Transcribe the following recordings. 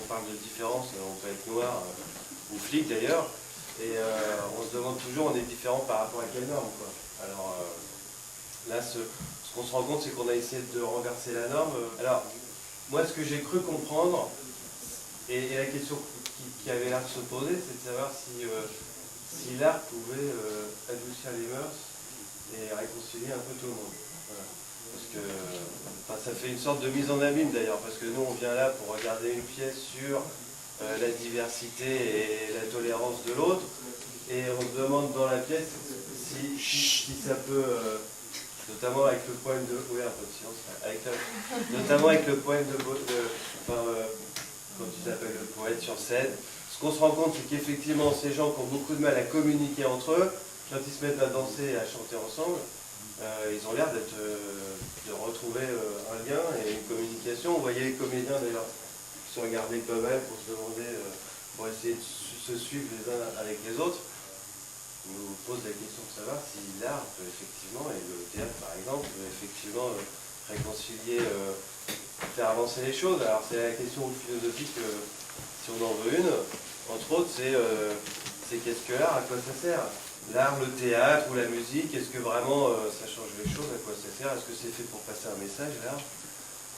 parle de différence, on peut être noir ou flic d'ailleurs, et on se demande toujours, on est différent par rapport à quelle norme, quoi. Alors là, ce qu'on se rend compte, c'est qu'on a essayé de renverser la norme. Alors, moi, ce que j'ai cru comprendre, et la question qui avait l'air de se poser, c'est de savoir si l'art pouvait adoucir les mœurs et réconcilier un peu tout le monde. Voilà. Parce que ça fait une sorte de mise en abîme d'ailleurs, parce que nous on vient là pour regarder une pièce sur la diversité et la tolérance de l'autre, et on se demande dans la pièce si ça peut, notamment avec le poème de... Oui, un peu de science, notamment avec le poème quand ils appellent le poète sur scène. Ce qu'on se rend compte, c'est qu'effectivement, ces gens qui ont beaucoup de mal à communiquer entre eux, quand ils se mettent à danser et à chanter ensemble, ils ont l'air de retrouver un lien et une communication. Vous voyez les comédiens d'ailleurs se regarder comme elles pour se demander, pour essayer de se suivre les uns avec les autres. On nous pose la question de savoir si l'art peut effectivement, et le théâtre par exemple, peut effectivement réconcilier, faire avancer les choses. Alors c'est la question philosophique, si on en veut une, entre autres, c'est qu'est-ce que l'art, à quoi ça sert? L'art, le théâtre ou la musique, est-ce que vraiment ça change les choses? À quoi ça sert? Est-ce que c'est fait pour passer un message, l'art?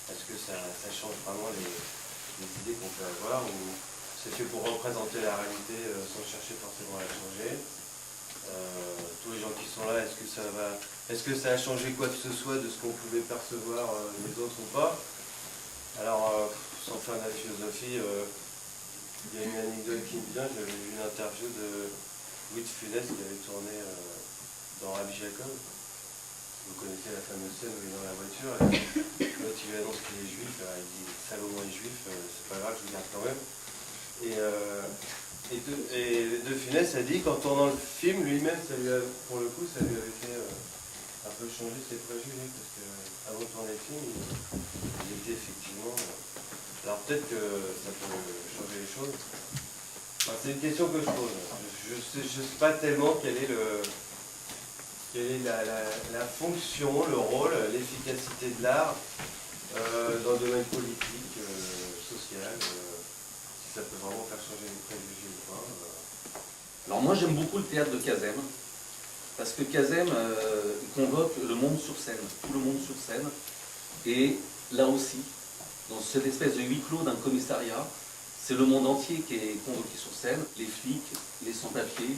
Est-ce que ça change vraiment les idées qu'on peut avoir? Ou c'est fait pour représenter la réalité sans chercher forcément à la changer? Tous les gens qui sont là, est-ce que ça a changé quoi que ce soit de ce qu'on pouvait percevoir les autres ou pas? Alors, sans faire de la philosophie, il y a une anecdote qui me vient. J'avais vu une interview de Louis de Funès qui avait tourné dans Rabbi Jacob. Vous connaissez la fameuse scène où il est dans la voiture, et l'autre il lui annonce qu'il est juif, il dit Salomon est juif, c'est pas grave, je vous garde quand même. Et de Funès a dit qu'en tournant le film, lui-même, pour le coup, ça lui avait fait un peu changer ses préjugés, parce qu'avant de tourner le film, il était effectivement... Alors peut-être que ça peut changer les choses. Enfin, c'est une question que je pose. Je ne sais pas tellement quelle est la fonction, le rôle, l'efficacité de l'art dans le domaine politique, social, si ça peut vraiment faire changer les préjugés ou pas. Alors moi j'aime beaucoup le théâtre de Cazem, parce que Cazem il convoque le monde sur scène, tout le monde sur scène, et là aussi, dans cette espèce de huis clos d'un commissariat, c'est le monde entier qui est convoqué sur scène, les flics, les sans-papiers,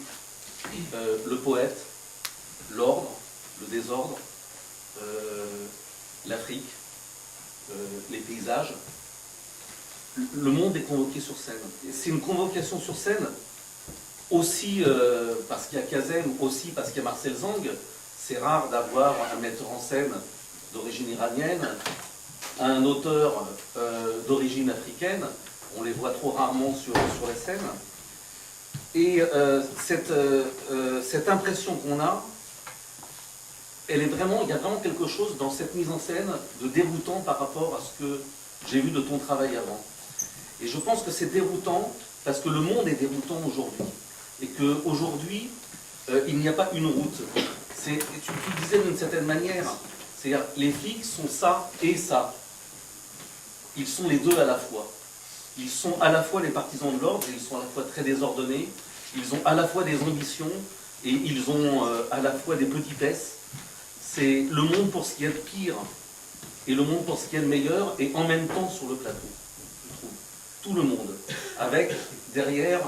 le poète, l'ordre, le désordre, l'Afrique, les paysages. Le monde est convoqué sur scène. C'est une convocation sur scène aussi parce qu'il y a Cazem, aussi parce qu'il y a Marcel Zang. C'est rare d'avoir un metteur en scène d'origine iranienne, un auteur d'origine africaine. On les voit trop rarement sur les scènes. Et cette impression qu'on a, il y a vraiment quelque chose dans cette mise en scène de déroutant par rapport à ce que j'ai vu de ton travail avant. Et je pense que c'est déroutant parce que le monde est déroutant aujourd'hui. Et qu'aujourd'hui, il n'y a pas une route. Tu disais d'une certaine manière, c'est-à-dire les flics sont ça et ça. Ils sont les deux à la fois. Ils sont à la fois les partisans de l'ordre, ils sont à la fois très désordonnés, ils ont à la fois des ambitions et ils ont à la fois des petitesses. C'est le monde pour ce qu'il y a de pire et le monde pour ce qu'il y a de meilleur, et en même temps sur le plateau, je trouve. Tout le monde, avec derrière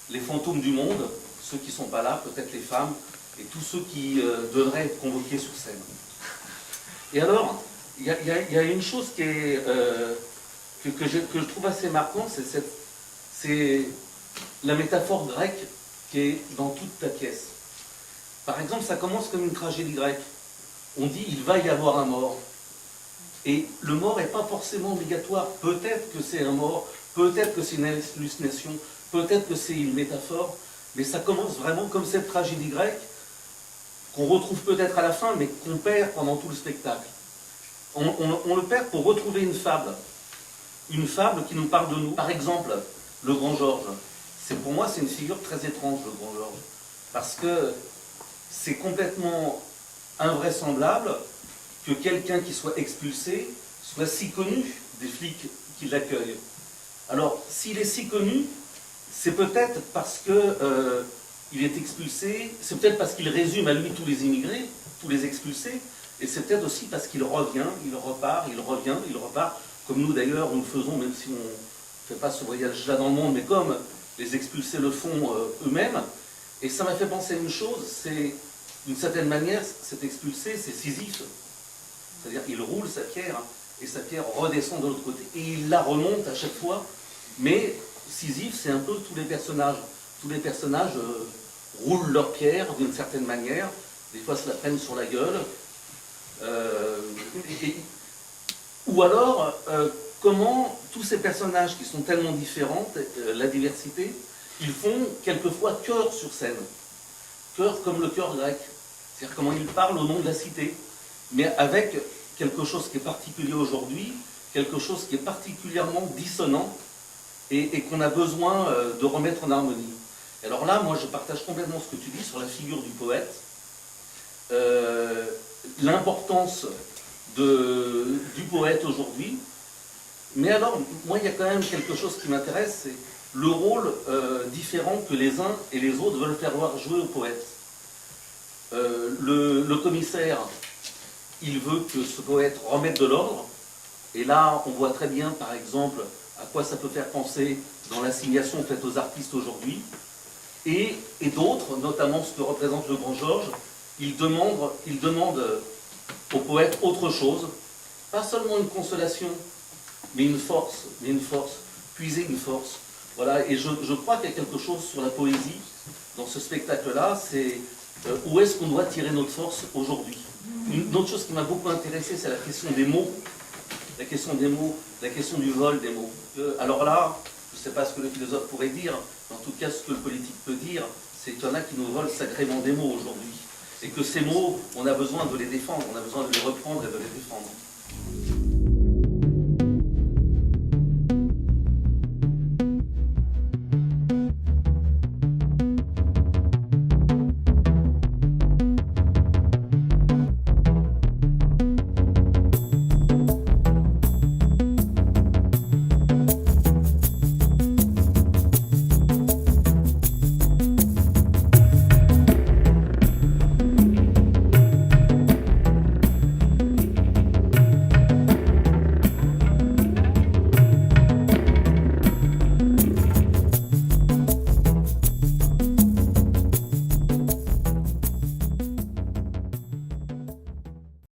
les fantômes du monde, ceux qui ne sont pas là, peut-être les femmes, et tous ceux qui devraient être convoqués sur scène. Et alors, il y a une chose qui est, que je trouve assez marquante, c'est la métaphore grecque qui est dans toute ta pièce. Par exemple, ça commence comme une tragédie grecque. On dit il va y avoir un mort. Et le mort n'est pas forcément obligatoire. Peut-être que c'est un mort, peut-être que c'est une hallucination, peut-être que c'est une métaphore, mais ça commence vraiment comme cette tragédie grecque qu'on retrouve peut-être à la fin, mais qu'on perd pendant tout le spectacle. On le perd pour retrouver une fable qui nous parle de nous. Par exemple, le Grand Georges. Pour moi, c'est une figure très étrange, le Grand Georges, parce que c'est complètement invraisemblable que quelqu'un qui soit expulsé soit si connu des flics qui l'accueillent. Alors, s'il est si connu, c'est peut-être parce que il est expulsé, c'est peut-être parce qu'il résume à lui tous les immigrés, tous les expulsés, et c'est peut-être aussi parce qu'il revient, il repart, il revient, il repart, comme nous d'ailleurs, nous le faisons, même si on ne fait pas ce voyage-là dans le monde, mais comme les expulsés le font eux-mêmes. Et ça m'a fait penser à une chose, c'est, d'une certaine manière, cet expulsé, c'est Sisyphe. C'est-à-dire qu'il roule sa pierre, et sa pierre redescend de l'autre côté, et il la remonte à chaque fois. Mais Sisyphe, c'est un peu tous les personnages. Tous les personnages roulent leur pierre d'une certaine manière, des fois se la prennent sur la gueule. Ou alors, comment tous ces personnages qui sont tellement différents, la diversité, ils font quelquefois chœur sur scène. Chœur comme le chœur grec. C'est-à-dire comment ils parlent au nom de la cité, mais avec quelque chose qui est particulier aujourd'hui, quelque chose qui est particulièrement dissonant et qu'on a besoin de remettre en harmonie. Alors là, moi, je partage complètement ce que tu dis sur la figure du poète, l'importance du poète aujourd'hui. Mais alors, moi, il y a quand même quelque chose qui m'intéresse, c'est le rôle différent que les uns et les autres veulent faire jouer au poète. Le commissaire, il veut que ce poète remette de l'ordre, et là, on voit très bien, par exemple, à quoi ça peut faire penser dans l'assignation faite aux artistes aujourd'hui. Et d'autres, notamment ce que représente le Grand Georges, ils demandent au poète autre chose, pas seulement une consolation, mais une force, puiser une force. Voilà, et je crois qu'il y a quelque chose sur la poésie dans ce spectacle-là, c'est où est-ce qu'on doit tirer notre force aujourd'hui. Une autre chose qui m'a beaucoup intéressé, c'est la question des mots. La question des mots, la question du vol des mots. Alors là, je ne sais pas ce que le philosophe pourrait dire, mais en tout cas ce que le politique peut dire, c'est qu'il y en a qui nous volent sacrément des mots aujourd'hui. Et que ces mots, on a besoin de les défendre, on a besoin de les reprendre et de les défendre.